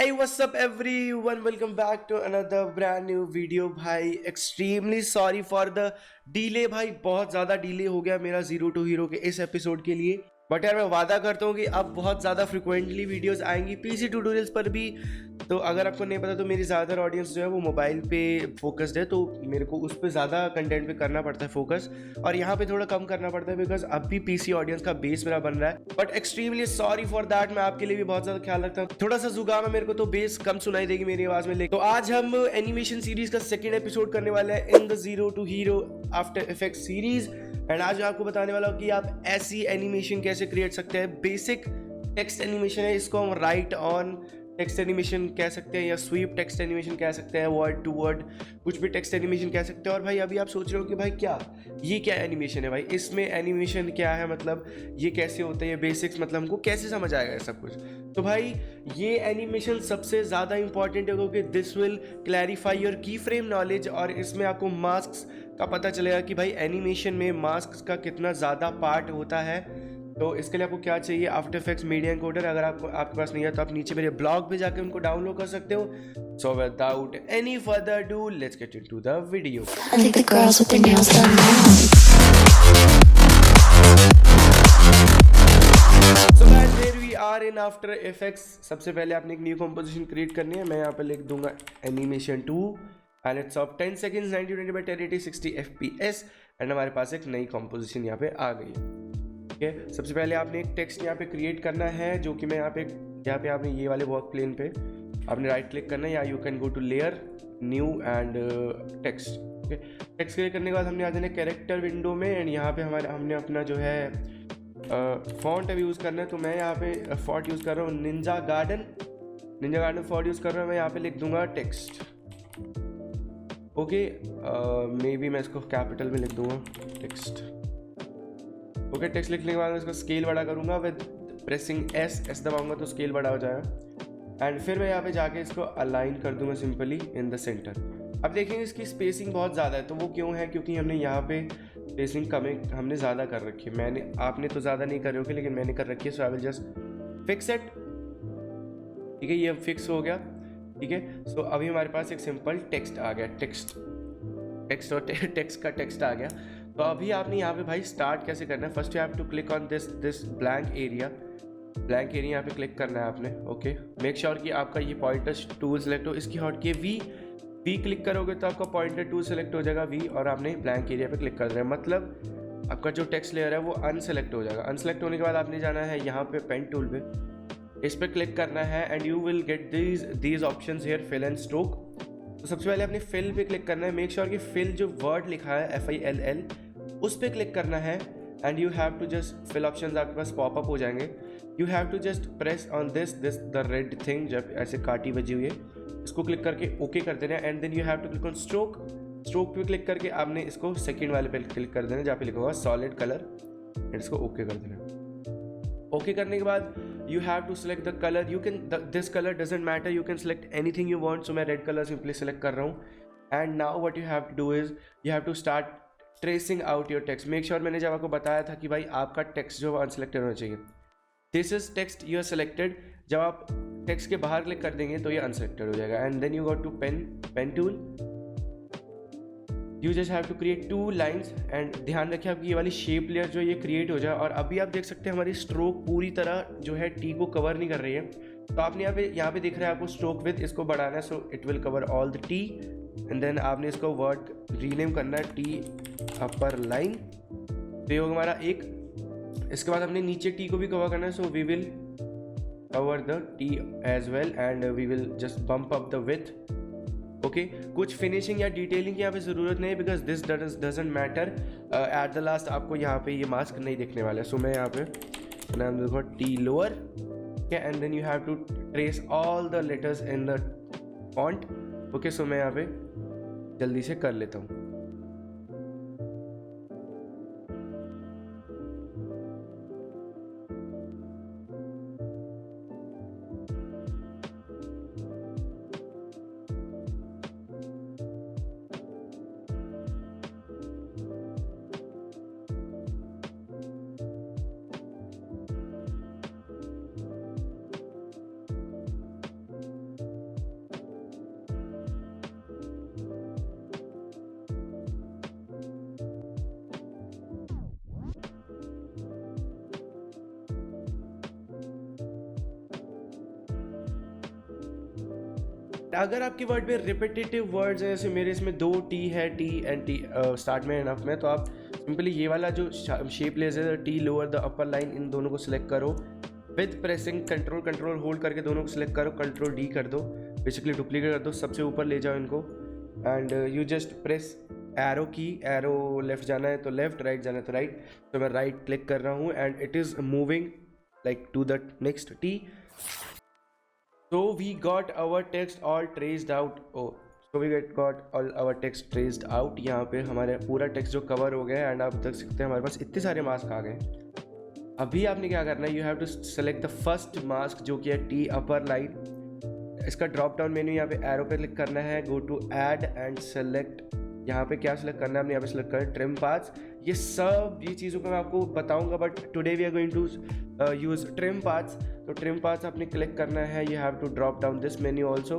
Hey, what's up everyone? Welcome back to another brand new video भाई. Extremely sorry for the delay भाई. बहुत ज़्यादा delay हो गया मेरा जीरो टू हीरो के इस एपिसोड के लिए. बट यार मैं वादा करता हूँ कि अब बहुत ज़्यादा फ्रिक्वेंटली वीडियोस आएंगी पीसी ट्यूटोरियल्स पर भी. तो अगर आपको नहीं पता तो मेरी ज़्यादातर ऑडियंस जो है वो मोबाइल पे फोकस्ड है, तो मेरे को उस पर ज़्यादा कंटेंट पे करना पड़ता है फोकस, और यहाँ पे थोड़ा कम करना पड़ता है बिकॉज अब भी पीसी ऑडियंस का बेस मेरा बन रहा है. But extremely sorry for that. मैं आपके लिए भी बहुत ज़्यादा ख्याल रखता हूँ. थोड़ा सा जुकाम है मेरे को तो बेस कम सुनाई देगी मेरी आवाज़ में. तो आज हम एनिमेशन सीरीज का सेकेंड एपिसोड करने वाले हैं in the zero to hero After Effects series. And आज मैं आपको बताने वाला हूँ कि आप ऐसी एनिमेशन कैसे क्रिएट सकते हैं. बेसिक टेक्स्ट एनिमेशन है, इसको हम राइट ऑन टेक्स्ट एनिमेशन कह सकते हैं या स्वीप टेक्स्ट एनिमेशन कह सकते हैं, वर्ड टू वर्ड कुछ भी टेक्स्ट एनिमेशन कह सकते हैं. और भाई अभी आप सोच रहे हो कि भाई ये क्या एनिमेशन है भाई, इसमें एनिमेशन क्या है, मतलब ये कैसे होता है, ये बेसिक्स मतलब हमको कैसे समझ आएगा ये सब कुछ. तो भाई ये एनिमेशन सबसे ज़्यादा इंपॉर्टेंट है क्योंकि दिस विल क्लैरिफाई योर की फ्रेम नॉलेज, और इसमें आपको मास्क का पता चलेगा कि भाई एनिमेशन में मास्क का कितना ज़्यादा पार्ट होता है. तो इसके लिए आपको क्या चाहिए, आफ्टर इफेक्ट्स मीडिया एनकोडर. अगर आपके पास नहीं है तो आप नीचे मेरे ब्लॉग पे जाके उनको डाउनलोड कर सकते हो. So without any further do let's get into the video. I think the girls with their nails done now. So guys, here we are in After Effects. सबसे पहले आपने एक न्यू कंपोजिशन क्रिएट करनी है. मैं यहाँ पे लिख दूंगा animation 2 and it's of 10 seconds 9020 by 1080 60 fps. And हमारे पास एक नई कंपोजिशन यहाँ पे आ गई है. ठीक है, सबसे पहले आपने एक टेक्स्ट यहाँ पे क्रिएट करना है, जो कि मैं यहाँ पे आपने ये वाले वर्क प्लेन पे आपने राइट क्लिक करना है, या you can go to layer new and text. Okay, text create करने के बाद हमने आ जाना कैरेक्टर विंडो में. एंड यहाँ पे हमने अपना जो है फॉन्ट अभी यूज़ करना है. तो मैं यहाँ पे फॉन्ट यूज़ कर रहा हूँ निंजा गार्डन फॉन्ट यूज़ कर रहा हूँ. मैं यहाँ पे लिख दूंगा टेक्स्ट. ओके, मे बी मैं इसको कैपिटल में लिख दूंगा टेक्स्ट. ओके, टेक्स्ट लिखने के बाद मैं इसका स्केल बड़ा करूँगा विद प्रेसिंग एस दबाऊंगा तो स्केल बड़ा हो जाएगा. एंड फिर मैं यहाँ पे जाके इसको अलाइन कर दूंगा सिंपली इन द सेंटर. अब देखेंगे इसकी स्पेसिंग बहुत ज़्यादा है. तो वो क्यों है, क्योंकि हमने यहाँ पे स्पेसिंग हमने ज़्यादा कर रखी है. आपने तो ज़्यादा नहीं कर रहे होगे, लेकिन मैंने कर रखी है. So I will just fix it. ठीक है, ये फिक्स हो गया. ठीक है, सो अभी हमारे पास एक सिंपल टेक्स्ट आ गया. टेक्स्ट और टेक्स्ट का टेक्स्ट आ गया. तो अभी आपने यहाँ पे भाई स्टार्ट कैसे करना है. First you have to click on this blank area यहाँ पे क्लिक करना है आपने. ओके, मेक श्योर कि आपका ये पॉइंटर टूल सेलेक्ट हो. इसकी हॉट की वी क्लिक करोगे तो आपका पॉइंटर टूल सेलेक्ट हो जाएगा वी, और आपने ब्लैंक एरिया पे क्लिक कर देना है. मतलब आपका जो टेक्स्ट लेयर है वो अनसेलेक्ट हो जाएगा. अनसेलेक्ट होने के बाद आपने जाना है यहाँ पे पेन टूल पे, इस पर क्लिक करना है and you will get these options here, fill and stroke. तो सबसे पहले अपने फिल पे क्लिक करना है. मेक श्योर कि फिल जो वर्ड लिखा है FILL उस पर क्लिक करना है. And you have to just fill options आपके पास पॉपअप हो जाएंगे. You have to just press on this the red thing, जब ऐसे काटी बजी हुई है इसको क्लिक करके ओके कर देना है. And then you have to click on stroke पे क्लिक करके आपने इसको सेकंड वाले पे क्लिक कर देना जहाँ पे लिखा होगा सॉलिड कलर, एंड इसको ओके कर देना. ओके करने के बाद you have to select the color. You can this color doesn't matter, you can select anything you want. So मैं red color simply select कर रहा हूँ. And now what you have to do is you have to start tracing out your text. Make sure मैंने जब आपको बताया था कि भाई आपका text जो अनसेलेक्टेड होना चाहिए. This is text you are selected. जब आप text के बाहर क्लिक कर देंगे तो ये अनसेलेक्टेड हो जाएगा. And then you go to pen tool. You just have to create 2 lines. And ध्यान रखिए आपकी ये वाली शेप लेयर जो ये क्रिएट हो जाए. और अभी आप देख सकते हैं हमारी स्ट्रोक पूरी तरह जो है टी को कवर नहीं कर रही है. तो आपने यहाँ पे दिख रहा है आपको स्ट्रोक विथ, इसको बढ़ाना है. So it will cover all the T. And then आपने इसको वर्ड रीनेम करना है टी अपर लाइन. तो ये होगा हमारा एक. इसके बाद हमने नीचे टी को भी कवर करना है. So we will cover the T as well and we will just bump up the width. Okay, कुछ फिनिशिंग या डिटेलिंग की यहाँ पे ज़रूरत नहीं है because this doesn't matter. At the last आपको यहाँ पे ये मास्क नहीं दिखने वाला है. सो मैं यहाँ पे नाम दूंगा T lower. And then you have to trace all the letters in the font. Okay, so मैं यहाँ पे जल्दी से कर लेता हूँ. अगर आपके वर्ड में रिपीटेटिव वर्ड्स हैं, जैसे मेरे इसमें 2 टी है, टी एंड टी स्टार्ट में एंड में, तो आप सिंपली ये वाला जो शेप लेयर है, T lower the upper line, इन दोनों को सिलेक्ट करो विद प्रेसिंग कंट्रोल होल्ड करके दोनों को सिलेक्ट करो, कंट्रोल डी कर दो, बेसिकली डुप्लीकेट कर दो, सबसे ऊपर ले जाओ इनको and you just press arrow की, एरो लेफ्ट जाना है तो लेफ्ट, राइट जाना है तो राइट, तो मैं राइट क्लिक कर रहा हूँ and it is moving like to the next T. So we got our text all traced out. So we got all our text traced out. यहाँ पे हमारे पूरा टेक्स्ट जो कवर हो गया एंड आप देख सकते हैं हमारे पास इतने सारे मास्क आ गए. अभी आपने क्या करना है, you have to select the first mask जो कि है टी अपर लाइन. इसका ड्रॉप डाउन मेन्यू यहाँ पे एरो पे क्लिक करना है, go to add and select. यहाँ पे क्या सेलेक्ट करना है आपने, यहाँ पे सेलेक्ट करना है ट्रिम पाथ्स. ये सब ये चीज़ों का मैं आपको बताऊंगा, but today we are going to use trim paths. तो ट्रिम पाथ्स आपने क्लिक करना है, you have to drop down this menu also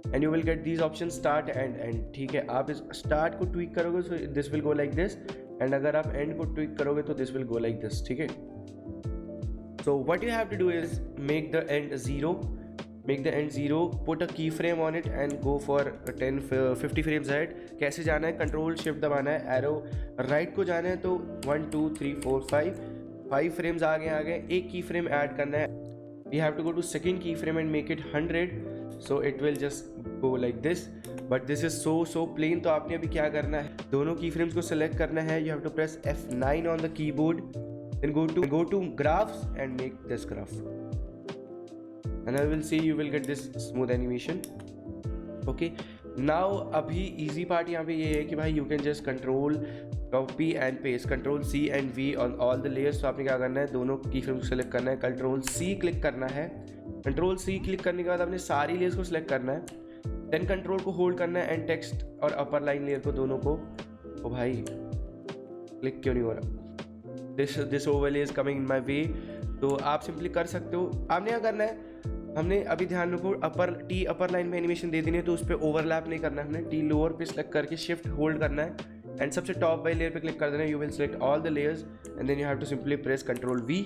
and you will get these option start and end. ठीक है, आप इस स्टार्ट को ट्वीक करोगे so this will go like this, and अगर आप एंड को ट्वीक करोगे तो this will go like this. ठीक है, so what you have to do is make the end 0, put a keyframe on it and go for 50 frames ahead. कैसे जाना है, कंट्रोल शिफ्ट दबाना है, एरो राइट को जाना है तो 1 2 3 4 5 फ्रेम्स आगे एक की फ्रेम ऐड करना है. you have to go to second keyframe and make it 100, so it will just go like this, but this is so plain. तो आपने अभी क्या करना है, दोनों की फ्रेम्स को सेलेक्ट करना है, you have to press F9 on the keyboard, then go to graphs and make this graph. And I will see you will get this smooth animation. Okay, now अभी easy part यहाँ पे ये है कि भाई you can just control copy and paste, control C and V on all the layers. तो आपने क्या करना है, दोनों की फ्रेम को सेलेक्ट करना है, कंट्रोल C क्लिक करना है, कंट्रोल C क्लिक करने के बाद आपने सारी लेयर्स को सिलेक्ट करना है, देन कंट्रोल को होल्ड करना है एंड टेक्स्ट और अपर लाइन लेयर को दोनों को. ओ भाई क्लिक क्यों नहीं हो रहा, this overlay is coming in my way. तो आप सिंपली कर सकते हो. आपने क्या करना है, हमने अभी ध्यान रखो टी अपर लाइन में एनिमेशन दे देनी है तो उस पर ओवरलैप नहीं करना है, हमने टी लोअर पे सिलेक्ट करके शिफ्ट होल्ड करना है एंड सबसे टॉप वाली लेयर पे क्लिक कर देना है. You will select all the layers and then you have to simply press control V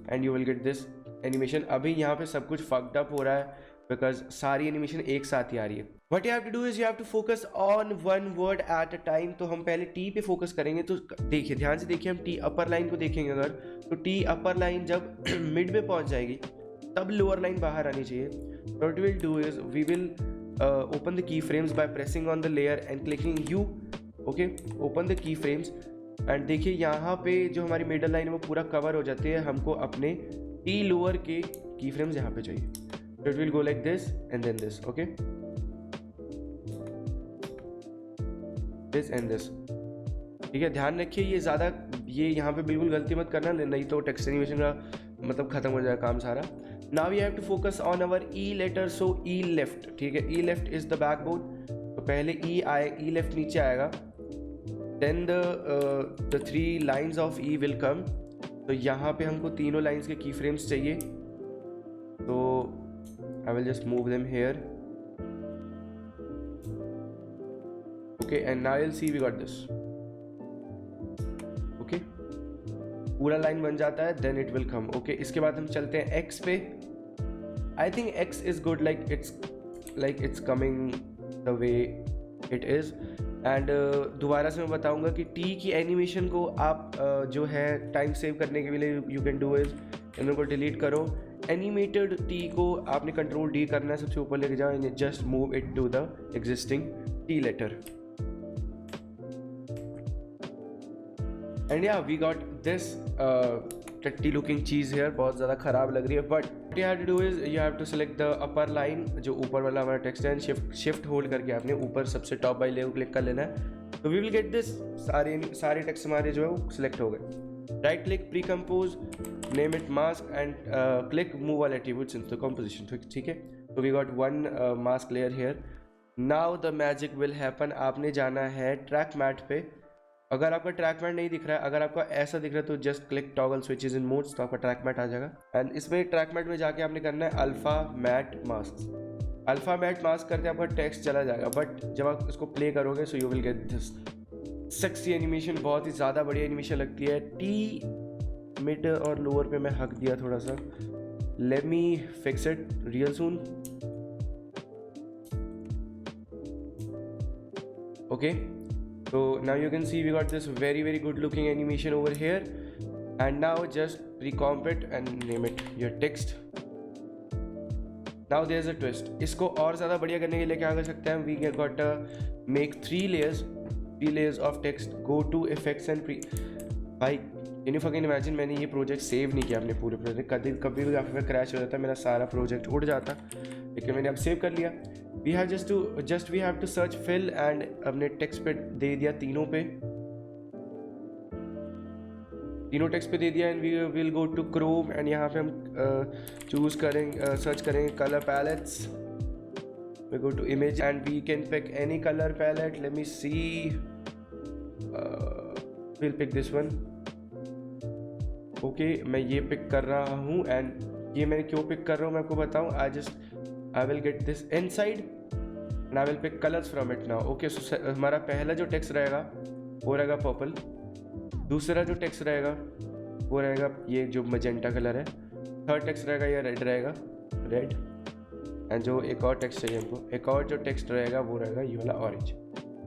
and you will get this animation. अभी यहाँ पे सब कुछ फक्ड अप हो रहा है बिकॉज सारी एनिमेशन एक साथ ही आ रही है. What you have to do is you have to focus on one word at a time. तो हम पहले टी पे फोकस करेंगे. तो देखिए, ध्यान से देखिए, हम टी अपर लाइन को देखेंगे अगर, तो टी अपर लाइन जब मिड में पहुंच जाएगी तब लोअर लाइन बाहर आनी चाहिए. What we will do is we will open the keyframes by pressing on the layer and clicking U. Okay, open the keyframes and देखिए यहाँ पे जो हमारी मिडल लाइन है वो पूरा कवर हो जाती है. हमको अपने T लोअर के keyframes यहाँ पे चाहिए. So it will go like this and then this. Okay, this and this. ठीक है, ध्यान रखिए ये यहाँ पे बिल्कुल गलती मत करना, नहीं तो टेक्स्ट एनिमेशन का मतलब खत्म हो जाएगा काम सारा. Now we have to focus on our E letter, so E left. ठीक है, E left is the backbone. तो पहले E left नीचे आएगा, then the 3 lines of E will come. तो यहाँ पे हमको तीनों लाइंस के की फ्रेम्स चाहिए, तो I will just move them here. Okay, and now you'll see we got this. Okay, पूरा लाइन बन जाता है, then it will come. Okay, इसके बाद हम चलते हैं एक्स पे. I think X is good, like it's coming the way it is. And दोबारा से मैं बताऊंगा कि टी की एनिमेशन को आप जो है टाइम सेव करने के लिए यू कैन डू इज इनको डिलीट करो. एनिमेटेड टी को आपने कंट्रोल D करना है, सबसे ऊपर लेके जाओ and just move it to the existing T letter. And या वी गॉट दिस टट्टी लुकिंग चीज़ हेयर, बहुत ज़्यादा ख़राब लग रही है. But you have to do is you have to select the upper line, जो ऊपर वाला हमारा टेक्स्ट है, शिफ्ट होल्ड करके आपने ऊपर सबसे टॉप वाली लेयर को क्लिक कर लेना है. तो वी विल गेट दिस, सारे टेक्स्ट हमारे जो है वो सिलेक्ट हो गए. Right click, pre compose, name it mask and click move all attributes in the composition. ठीक है, तो we got one mask layer here. Now the magic will happen. आपने जाना है ट्रैक मैट पे. अगर आपका ट्रैक मैट नहीं दिख रहा है, अगर आपका ऐसा दिख रहा है तो जस्ट क्लिक टॉगल स्विचेस इन मोड्स, तो आपका ट्रैक मैट आ जाएगा. एंड इसमें ट्रैक मैट में जाके आपने करना है alpha matte mask. Alpha matte mask करके आपका टेक्स्ट चला जाएगा, बट जब आप इसको प्ले करोगे so you will get this sexy animation. बहुत ही ज़्यादा बढ़िया एनिमेशन लगती है. टी मिड और लोअर पे मैं हक दिया थोड़ा सा. Let me fix it real soon. Okay, so now you can see we got this very good looking animation over here, and now just recomp it and name it your text. Now there's a twist. इसको और ज़्यादा बढ़िया करने के लिए क्या कर सकते हैं हम? We got to make 3 layers of text. Go to effects and भाई can you fucking imagine, मैंने ये प्रोजेक्ट सेव नहीं किया अपने पूरे प्रोजेक्ट. कभी भी काफ़ी क्रैश हो जाता, मेरा सारा प्रोजेक्ट उड़ जाता, लेकिन मैंने अब सेव कर लिया. We have to search fill and अपने टेक्स्ट पे दे दिया तीनों टेक्स्ट पे दे दिया. And we will go to Chrome and यहाँ पे हम चूज करेंगे, सर्च करेंगे colour palettes. We go to image and we can pick any colour palette. Let me see, will pick this one. Okay, मैं ये पिक कर रहा हूँ. एंड ये मैं क्यों पिक कर रहा हूँ मैं आपको बताऊँ. I will get this inside and I will pick colours from it now. Okay, so हमारा पहला जो टेक्स्ट रहेगा वो रहेगा पर्पल. दूसरा जो टेक्स्ट रहेगा वो रहेगा ये जो मजेंटा कलर है. थर्ड टेक्स्ट रहेगा ये रेड. एंड जो एक और टेक्स्ट चाहिए हमको, एक और जो टेक्स्ट रहेगा वो रहेगा ये वाला ऑरेंज.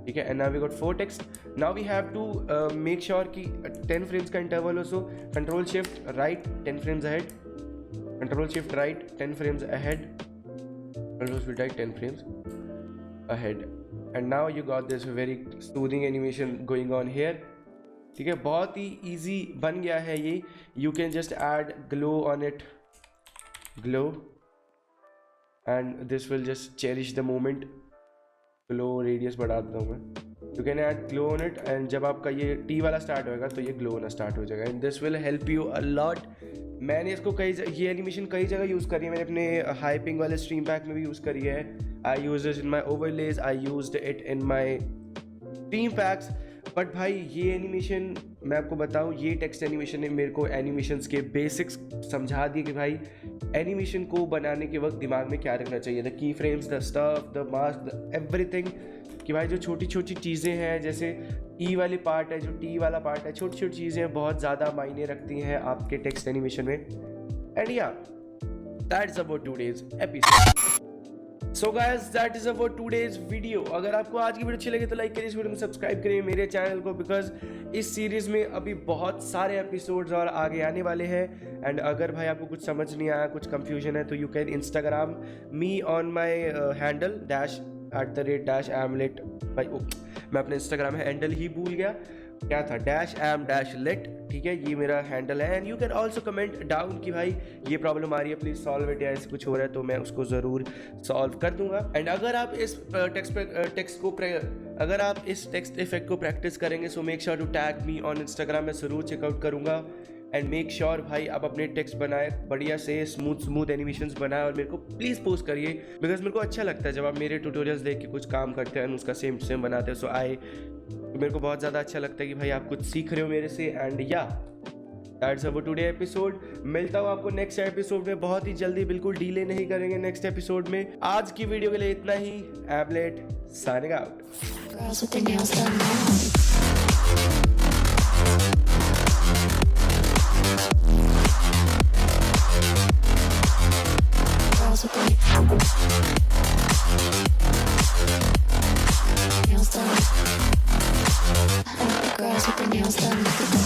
ठीक है, and now we got 4 text. Now we have to make sure कि 10 फ्रेम्स का इंटरवल हो. So control shift right 10 frames ahead, control shift right 10 frames ahead, control shift right 10 frames ahead. And now you got this very soothing animation going on here. ठीक है, बहुत ही easy बन गया है ये. You can just add glow on it, glow, and this will just cherish the moment. Glow radius बढ़ा देता हूँ मैं. You can add glow on it and जब आपका ये टी वाला स्टार्ट होएगा तो ये ग्लो होना स्टार्ट हो जाएगा. And this will help you a lot. मैंने इसको ये एनिमेशन कई जगह यूज़ करी है. मैंने अपने हाइपिंग वाले स्ट्रीम पैक में भी यूज़ करी है. I use it in my overlays, I used it in my stream packs. But भाई ये एनिमेशन मैं आपको बताऊं, ये टेक्स्ट एनिमेशन ने मेरे को एनिमेशंस के बेसिक्स समझा दिए कि भाई एनिमेशन को बनाने के वक्त दिमाग में क्या रखना चाहिए. The key frames, the stuff, the mask, the everything. कि भाई जो छोटी छोटी चीज़ें हैं, जैसे ई वाली पार्ट है, जो टी वाला पार्ट है, छोटी छोटी चीज़ें बहुत ज़्यादा मायने रखती हैं आपके टेक्स्ट एनिमेशन में. एंड या that's about today's episode. So guys, that is about today's video. अगर आपको आज की वीडियो अच्छी लगी तो लाइक करिए, इस वीडियो में सब्सक्राइब करिए मेरे चैनल को, बिकॉज इस सीरीज में अभी बहुत सारे एपिसोड्स और आगे आने वाले हैं. एंड अगर भाई आपको कुछ समझ नहीं आया, कुछ कंफ्यूजन है, तो you can Instagram me on my handle @amlet. भाई मैं अपने इंस्टाग्राम हैंडल ही भूल गया, क्या था, -am-let. ठीक है, ये मेरा हैंडल है. And you can also comment down कि भाई ये प्रॉब्लम आ रही है, प्लीज़ सॉल्व इट, या ऐसे कुछ हो रहा है तो मैं उसको ज़रूर सॉल्व कर दूंगा. एंड अगर आप इस टेक्स्ट इफेक्ट को प्रैक्टिस करेंगे, so make sure to tag me on Instagram. मैं ज़रूर चेकआउट करूँगा. एंड मेक श्योर भाई आप अपने टेक्स्ट बनाए बढ़िया से, स्मूथ एनिमेशंस बनाए और मेरे को प्लीज़ पोस्ट करिए, बिकॉज मेरे को अच्छा लगता है जब आप मेरे ट्यूटोरियल्स देख के कुछ काम करते हैं उसका सेम बनाते हैं. सो मेरे को बहुत ज़्यादा अच्छा लगता है कि भाई आप कुछ सीख रहे हो मेरे से. एंड या दैट्स अबाउट टुडे एपिसोड. मिलता हूँ आपको नेक्स्ट एपिसोड में बहुत ही जल्दी, बिल्कुल डिले नहीं करेंगे नेक्स्ट एपिसोड में. आज की वीडियो के लिए इतना ही. एमलेट signing out. Girls with their nails done now. Girls with their nails done. Girls with their nails done.